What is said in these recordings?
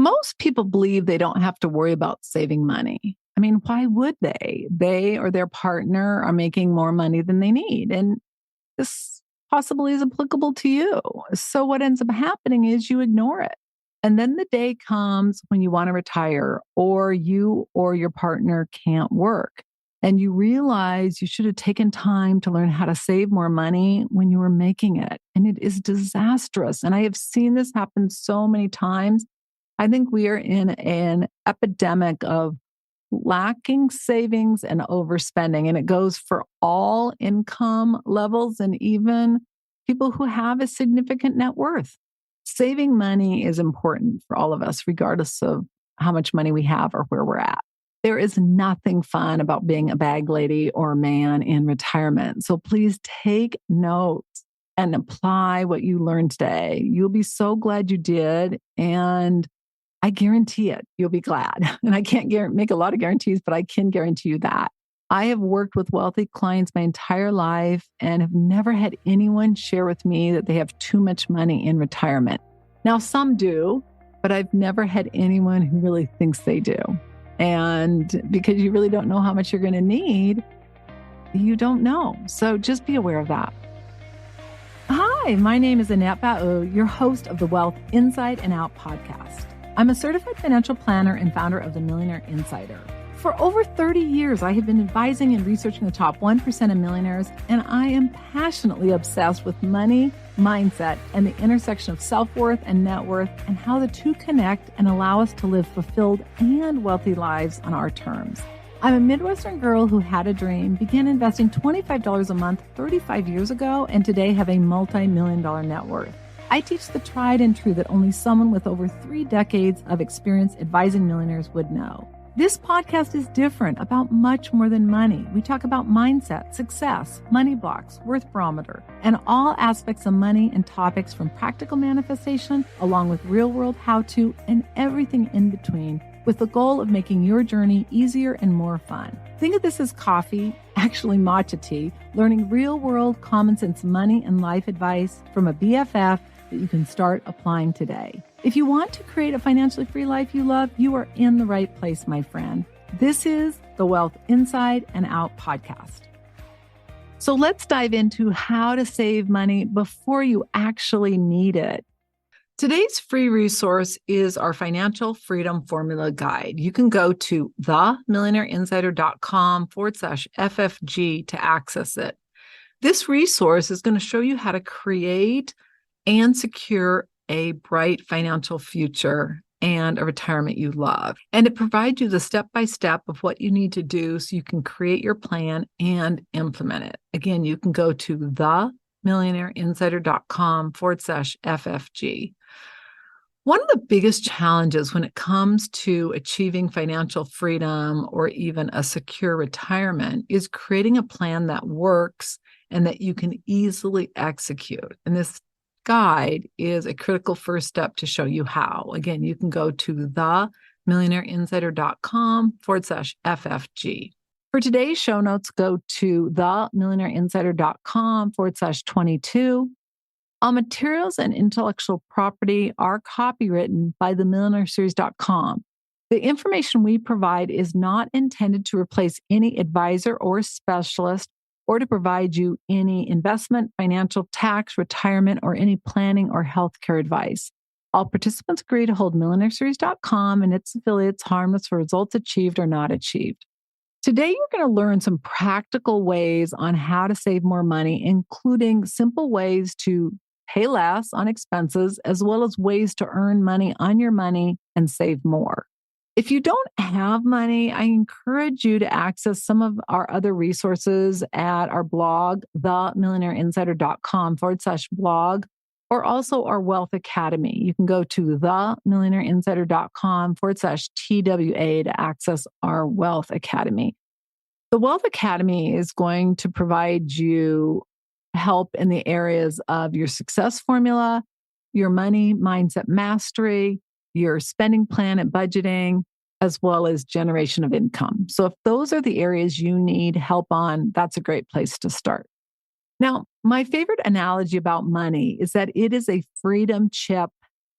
Most people believe they don't have to worry about saving money. I mean, why would they? They or their partner are making more money than they need. And this possibly is applicable to you. So what ends up happening is you ignore it. And then the day comes when you want to retire or you or your partner can't work. And you realize you should have taken time to learn how to save more money when you were making it. And it is disastrous. And I have seen this happen so many times. I think we are in an epidemic of lacking savings and overspending, and it goes for all income levels and even people who have a significant net worth. Saving money is important for all of us, regardless of how much money we have or where we're at. There is nothing fun about being a bag lady or a man in retirement. So please take notes and apply what you learned today. You'll be so glad you did. And I guarantee it, you'll be glad. And I can't make a lot of guarantees, but I can guarantee you that. I have worked with wealthy clients my entire life and have never had anyone share with me that they have too much money in retirement. Now, some do, but I've never had anyone who really thinks they do. And because you really don't know how much you're going to need, you don't know. So just be aware of that. Hi, my name is Annette Ba'u, your host of the Wealth Inside and Out podcast. I'm a certified financial planner and founder of the Millionaire Insider. For over 30 years, I have been advising and researching the top 1% of millionaires, and I am passionately obsessed with money, mindset, and the intersection of self-worth and net worth and how the two connect and allow us to live fulfilled and wealthy lives on our terms. I'm a Midwestern girl who had a dream, began investing $25 a month 35 years ago, and today have a multi-million-dollar net worth. I teach the tried and true that only someone with over 3 decades of experience advising millionaires would know. This podcast is different about much more than money. We talk about mindset, success, money blocks, worth barometer, and all aspects of money and topics from practical manifestation, along with real-world how-to and everything in between, with the goal of making your journey easier and more fun. Think of this as coffee, actually matcha tea, learning real-world common sense money and life advice from a BFF that you can start applying today. If you want to create a financially free life you love, you are in the right place, my friend. This is the Wealth Inside and Out podcast. So let's dive into how to save money before you actually need it. Today's free resource is our Financial Freedom Formula Guide. You can go to themillionaireinsider.com/FFG to access it. This resource is going to show you how to create and secure a bright financial future and a retirement you love. And it provides you the step-by-step of what you need to do so you can create your plan and implement it. Again, you can go to themillionaireinsider.com/FFG. One of the biggest challenges when it comes to achieving financial freedom or even a secure retirement is creating a plan that works and that you can easily execute. And this guide is a critical first step to show you how. Again, you can go to themillionaireinsider.com/FFG. For today's show notes, go to themillionaireinsider.com/22. All materials and intellectual property are copywritten by themillionaireseries.com. The information we provide is not intended to replace any advisor or specialist or to provide you any investment, financial, tax, retirement, or any planning or healthcare advice. All participants agree to hold millionaireseries.com and its affiliates harmless for results achieved or not achieved. Today, you're going to learn some practical ways on how to save more money, including simple ways to pay less on expenses, as well as ways to earn money on your money and save more. If you don't have money, I encourage you to access some of our other resources at our blog, themillionaireinsider.com/blog, or also our Wealth Academy. You can go to themillionaireinsider.com/TWA to access our Wealth Academy. The Wealth Academy is going to provide you help in the areas of your success formula, your money mindset mastery, your spending plan and budgeting, as well as generation of income. So if those are the areas you need help on, that's a great place to start. Now, my favorite analogy about money is that it is a freedom chip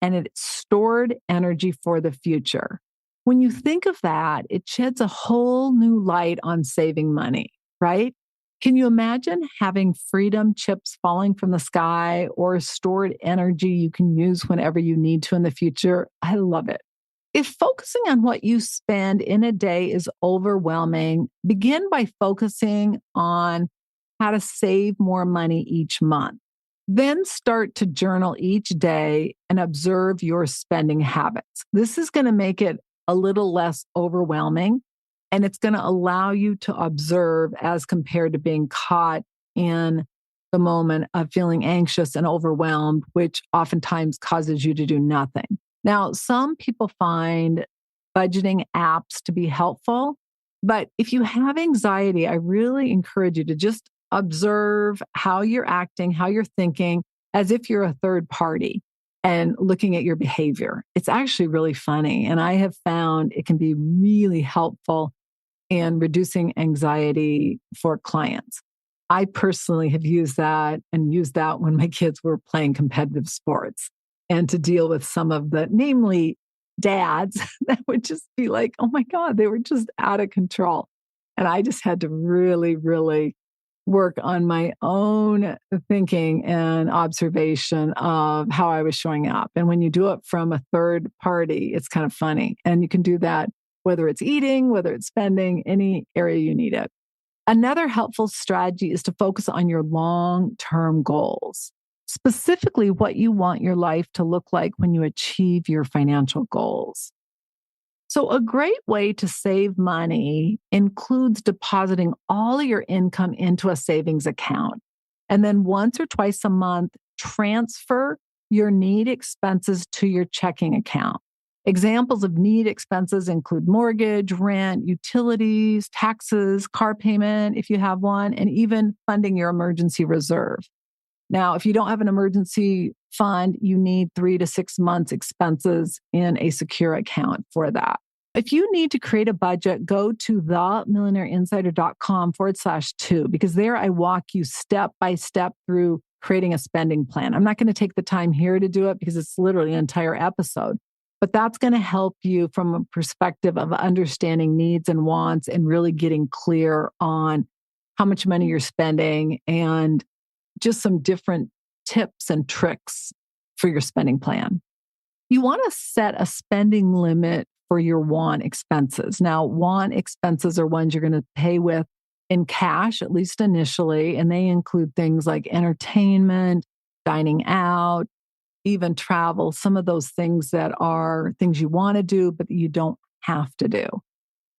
and it's stored energy for the future. When you think of that, it sheds a whole new light on saving money, right? Can you imagine having freedom chips falling from the sky or stored energy you can use whenever you need to in the future? I love it. If focusing on what you spend in a day is overwhelming, begin by focusing on how to save more money each month. Then start to journal each day and observe your spending habits. This is going to make it a little less overwhelming, and it's going to allow you to observe as compared to being caught in the moment of feeling anxious and overwhelmed, which oftentimes causes you to do nothing. Now, some people find budgeting apps to be helpful, but if you have anxiety, I really encourage you to just observe how you're acting, how you're thinking, as if you're a third party and looking at your behavior. It's actually really funny. And I have found it can be really helpful in reducing anxiety for clients. I personally have used that and used that when my kids were playing competitive sports and to deal with some of the, namely dads that would just be like, oh my God, they were just out of control. And I just had to really, really work on my own thinking and observation of how I was showing up. And when you do it from a third party, it's kind of funny. And you can do that whether it's eating, whether it's spending, any area you need it. Another helpful strategy is to focus on your long-term goals, specifically what you want your life to look like when you achieve your financial goals. So a great way to save money includes depositing all of your income into a savings account. And then once or twice a month, transfer your need expenses to your checking account. Examples of need expenses include mortgage, rent, utilities, taxes, car payment, if you have one, and even funding your emergency reserve. Now, if you don't have an emergency fund, you need 3 to 6 months expenses in a secure account for that. If you need to create a budget, go to themillionaireinsider.com/2, because there I walk you step by step through creating a spending plan. I'm not going to take the time here to do it because it's literally an entire episode, but that's going to help you from a perspective of understanding needs and wants and really getting clear on how much money you're spending and just some different tips and tricks for your spending plan. You want to set a spending limit for your want expenses. Now, want expenses are ones you're going to pay with in cash, at least initially, and they include things like entertainment, dining out, even travel, some of those things that are things you want to do, but you don't have to do.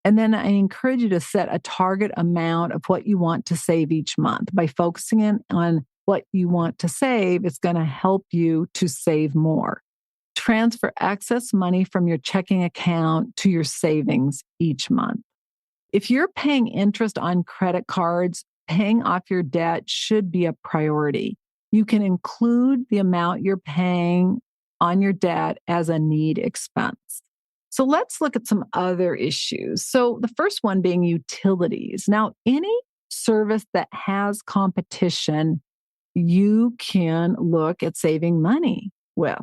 And then I encourage you to set a target amount of what you want to save each month. By focusing in on what you want to save, it's going to help you to save more. Transfer excess money from your checking account to your savings each month. If you're paying interest on credit cards, paying off your debt should be a priority. You can include the amount you're paying on your debt as a need expense. So let's look at some other issues. So the first one being utilities. Now, any service that has competition, you can look at saving money with.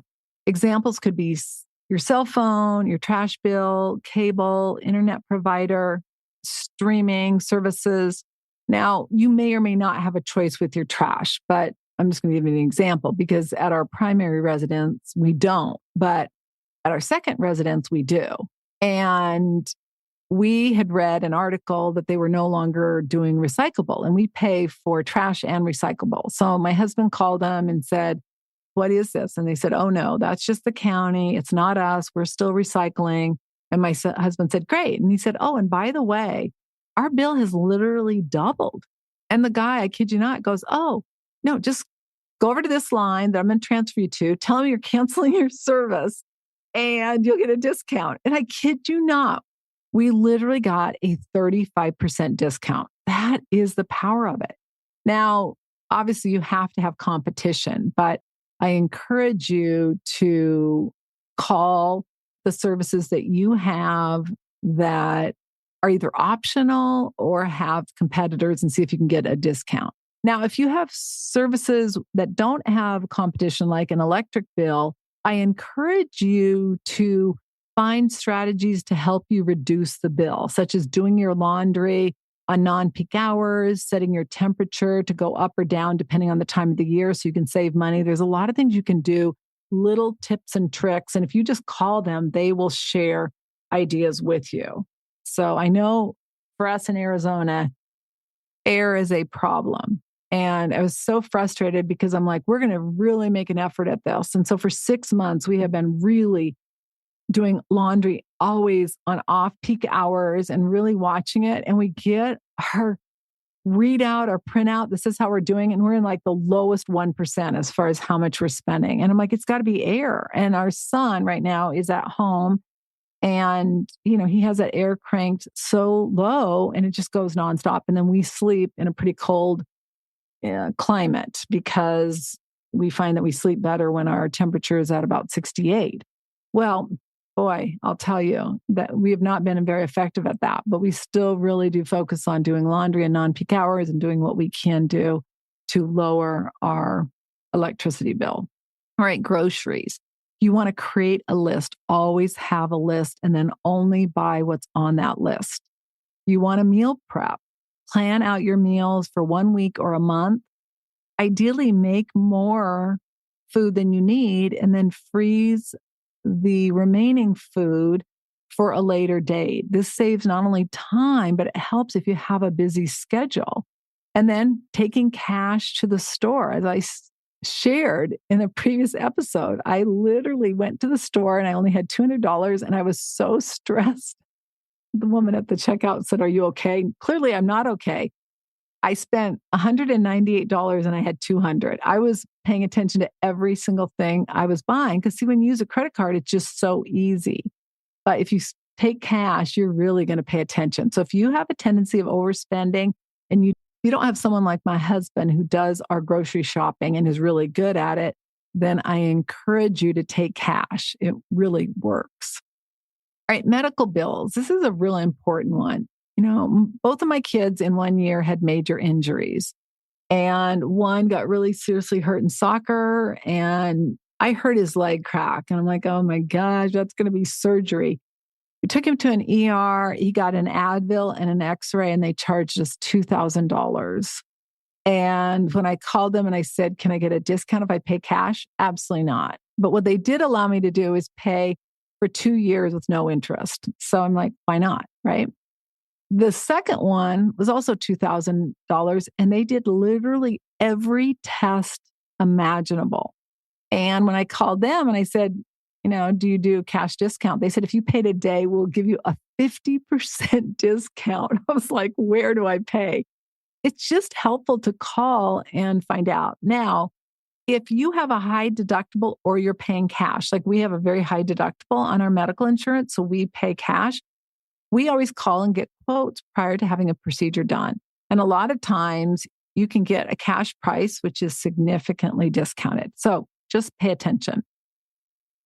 Examples could be your cell phone, your trash bill, cable, internet provider, streaming services. Now, you may or may not have a choice with your trash, but I'm just going to give you an example because at our primary residence, we don't, but at our second residence, we do. And we had read an article that they were no longer doing recyclable, and we pay for trash and recyclable. So my husband called them and said, what is this? And they said, oh no, that's just the county. It's not us. We're still recycling. And my husband said, great. And he said, oh, and by the way, our bill has literally doubled. And the guy, I kid you not, goes, oh, no, just go over to this line that I'm going to transfer you to. Tell them you're canceling your service and you'll get a discount. And I kid you not, we literally got a 35% discount. That is the power of it. Now, obviously, you have to have competition, but I encourage you to call the services that you have that are either optional or have competitors and see if you can get a discount. Now, if you have services that don't have competition, like an electric bill, I encourage you to find strategies to help you reduce the bill, such as doing your laundry on non-peak hours, setting your temperature to go up or down depending on the time of the year so you can save money. There's a lot of things you can do, little tips and tricks. And if you just call them, they will share ideas with you. So I know for us in Arizona, air is a problem. And I was so frustrated because I'm like, we're going to really make an effort at this. And so for 6 months, we have been really doing laundry always on off peak hours and really watching it. And we get our readout or printout. This is how we're doing. And we're in like the lowest 1% as far as how much we're spending. And I'm like, it's got to be air. And our son right now is at home and, he has that air cranked so low and it just goes nonstop. And then we sleep in a pretty cold climate because we find that we sleep better when our temperature is at about 68. Well, boy, I'll tell you that we have not been very effective at that, but we still really do focus on doing laundry and non-peak hours and doing what we can do to lower our electricity bill. All right, groceries. You want to create a list, always have a list, and then only buy what's on that list. You want to meal prep. Plan out your meals for 1 week or a month. Ideally, make more food than you need and then freeze the remaining food for a later date. This saves not only time, but it helps if you have a busy schedule. And then taking cash to the store. As I shared in a previous episode, I literally went to the store and I only had $200 and I was so stressed. The woman at the checkout said, "Are you okay?" Clearly, I'm not okay. I spent $198 and I had $200. I was paying attention to every single thing I was buying because, see, when you use a credit card, it's just so easy. But if you take cash, you're really going to pay attention. So if you have a tendency of overspending and you don't have someone like my husband who does our grocery shopping and is really good at it, then I encourage you to take cash. It really works. All right, medical bills. This is a really important one. Both of my kids in 1 year had major injuries, and one got really seriously hurt in soccer, and I heard his leg crack. And I'm like, oh my gosh, that's going to be surgery. We took him to an ER. He got an Advil and an X-ray, and they charged us $2,000. And when I called them and I said, can I get a discount if I pay cash? Absolutely not. But what they did allow me to do is pay for 2 years with no interest. So I'm like, why not? Right. The second one was also $2,000, and they did literally every test imaginable. And when I called them and I said, do you do cash discount? They said, if you pay today, we'll give you a 50% discount. I was like, where do I pay? It's just helpful to call and find out. Now, if you have a high deductible or you're paying cash, like we have a very high deductible on our medical insurance, so we pay cash. We always call and get quotes prior to having a procedure done. And a lot of times you can get a cash price, which is significantly discounted. So just pay attention.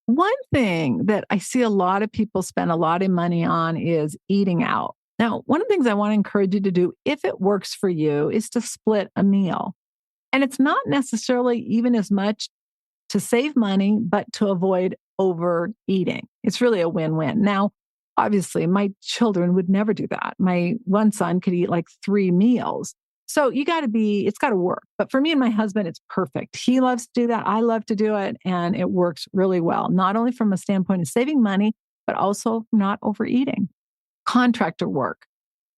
One thing that I see a lot of people spend a lot of money on is eating out. Now, one of the things I want to encourage you to do, if it works for you, is to split a meal. And it's not necessarily even as much to save money, but to avoid overeating. It's really a win-win. Now, obviously, my children would never do that. My one son could eat like 3 meals. So it's got to work. But for me and my husband, it's perfect. He loves to do that. I love to do it. And it works really well, not only from a standpoint of saving money, but also not overeating. Contractor work.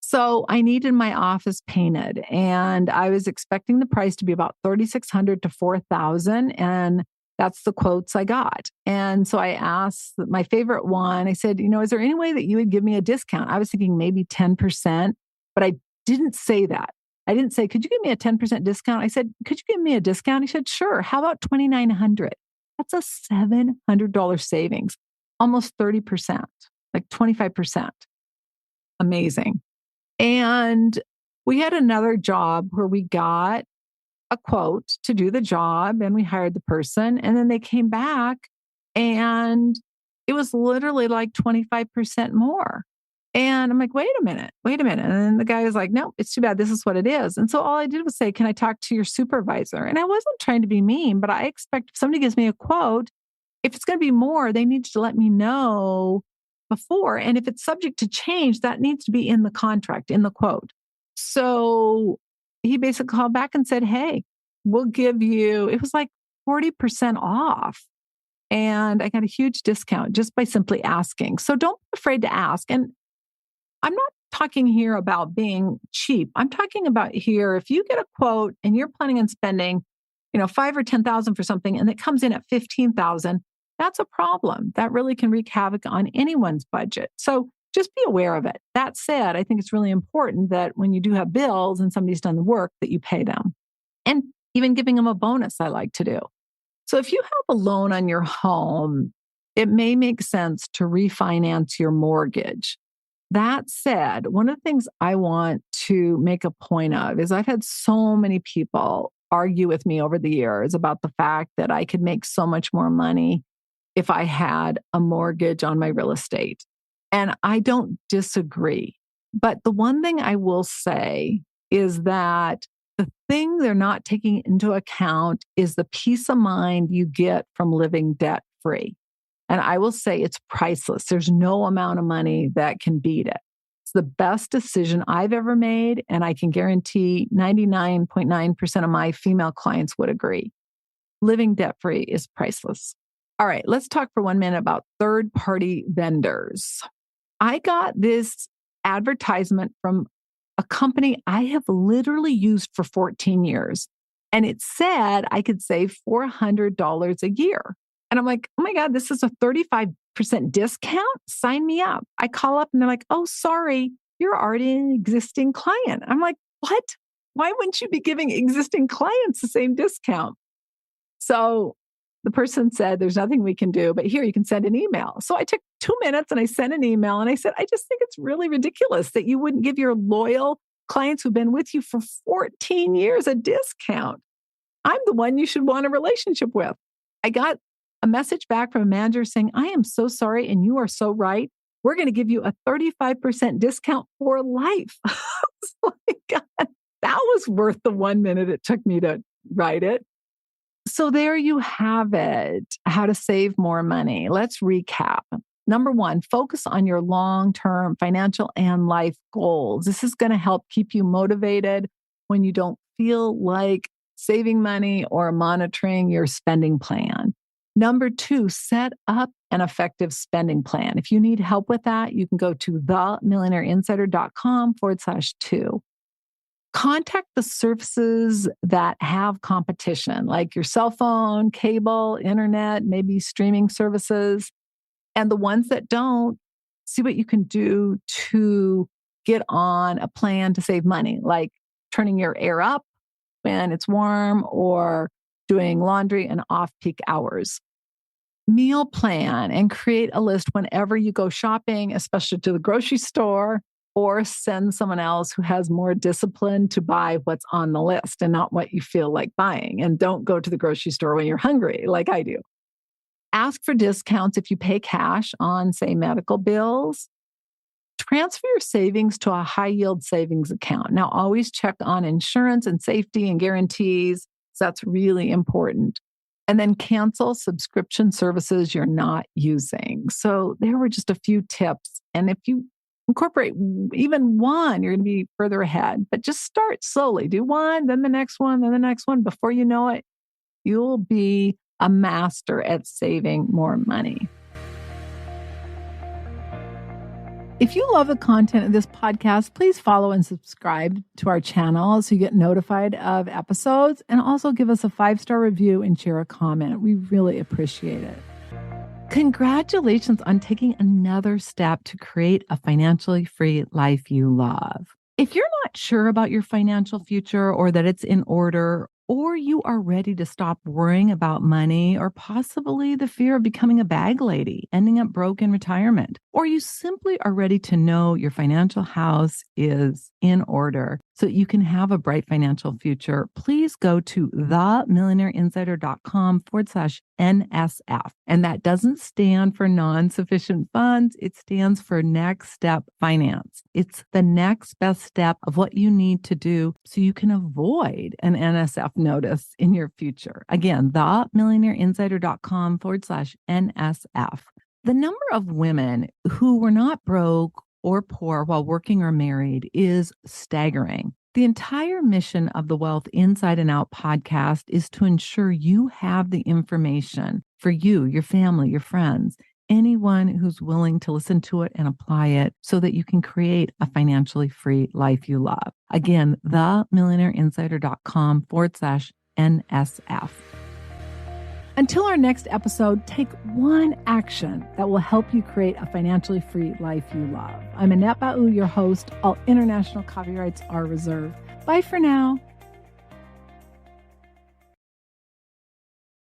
So I needed my office painted, and I was expecting the price to be about $3,600 to $4,000. And that's the quotes I got. And so I asked my favorite one, I said, is there any way that you would give me a discount? I was thinking maybe 10%, but I didn't say that. I didn't say, could you give me a 10% discount? I said, could you give me a discount? He said, sure. How about $2,900? That's a $700 savings, almost 30%, like 25%. Amazing. And we had another job where we got a quote to do the job and we hired the person, and then they came back and it was literally like 25% more. And I'm like, wait a minute. And then the guy was like, no, it's too bad. This is what it is. And so all I did was say, can I talk to your supervisor? And I wasn't trying to be mean, but I expect if somebody gives me a quote, If it's going to be more, they need to let me know before. And if it's subject to change, that needs to be in the contract, in the quote. So he basically called back and said, hey, we'll give you, it was like 40% off. And I got a huge discount just by simply asking. So don't be afraid to ask. And I'm not talking here about being cheap. I'm talking about here, if you get a quote and you're planning on spending, 5 or 10,000 for something and it comes in at 15,000, that's a problem. That really can wreak havoc on anyone's budget. So just be aware of it. That said, I think it's really important that when you do have bills and somebody's done the work, that you pay them. And even giving them a bonus, I like to do. So if you have a loan on your home, it may make sense to refinance your mortgage. That said, one of the things I want to make a point of is I've had so many people argue with me over the years about the fact that I could make so much more money if I had a mortgage on my real estate. And I don't disagree. But the one thing I will say is that the thing they're not taking into account is the peace of mind you get from living debt free. And I will say it's priceless. There's no amount of money that can beat it. It's the best decision I've ever made. And I can guarantee 99.9% of my female clients would agree. Living debt free is priceless. All right, let's talk for 1 minute about third-party vendors. I got this advertisement from a company I have literally used for 14 years. And it said I could save $400 a year. And I'm like, oh my God, this is a 35% discount? Sign me up. I call up and they're like, oh, sorry, you're already an existing client. I'm like, what? Why wouldn't you be giving existing clients the same discount? So the person said, there's nothing we can do, but here you can send an email. So I took 2 minutes and I sent an email and I said, I just think it's really ridiculous that you wouldn't give your loyal clients who've been with you for 14 years a discount. I'm the one you should want a relationship with. I got a message back from a manager saying, I am so sorry and you are so right. We're going to give you a 35% discount for life. I was like, God, that was worth the 1 minute it took me to write it. So there you have it, how to save more money. Let's recap. Number one, focus on your long-term financial and life goals. This is going to help keep you motivated when you don't feel like saving money or monitoring your spending plan. Number two, set up an effective spending plan. If you need help with that, you can go to themillionaireinsider.com/2. Contact the services that have competition, like your cell phone, cable, internet, maybe streaming services. And the ones that don't, see what you can do to get on a plan to save money, like turning your air up when it's warm or doing laundry in off-peak hours. Meal plan and create a list whenever you go shopping, especially to the grocery store, or send someone else who has more discipline to buy what's on the list and not what you feel like buying. And don't go to the grocery store when you're hungry, like I do. Ask for discounts if you pay cash on, say, medical bills. Transfer your savings to a high yield savings account. Now, always check on insurance and safety and guarantees. So that's really important. And then cancel subscription services you're not using. So there were just a few tips. And if you incorporate even one, you're going to be further ahead. But just start slowly. Do one, then the next one, then the next one. Before you know it, you'll be a master at saving more money. If you love the content of this podcast, please follow and subscribe to our channel so you get notified of episodes, and also give us a 5-star review and share a comment. We really appreciate it. Congratulations on taking another step to create a financially free life you love. If you're not sure about your financial future or that it's in order, or you are ready to stop worrying about money or possibly the fear of becoming a bag lady, ending up broke in retirement, or you simply are ready to know your financial house is in order so that you can have a bright financial future, please go to themillionaireinsider.com/NSF. And that doesn't stand for non-sufficient funds. It stands for next step finance. It's the next best step of what you need to do so you can avoid an NSF notice in your future. Again, themillionaireinsider.com/NSF. The number of women who were not broke or poor while working or married is staggering. The entire mission of the Wealth Inside and Out podcast is to ensure you have the information for you, your family, your friends, anyone who's willing to listen to it and apply it so that you can create a financially free life you love. Again, themillionaireinsider.com/NSF. Until our next episode, take one action that will help you create a financially free life you love. I'm Annette Ba'u, your host. All international copyrights are reserved. Bye for now.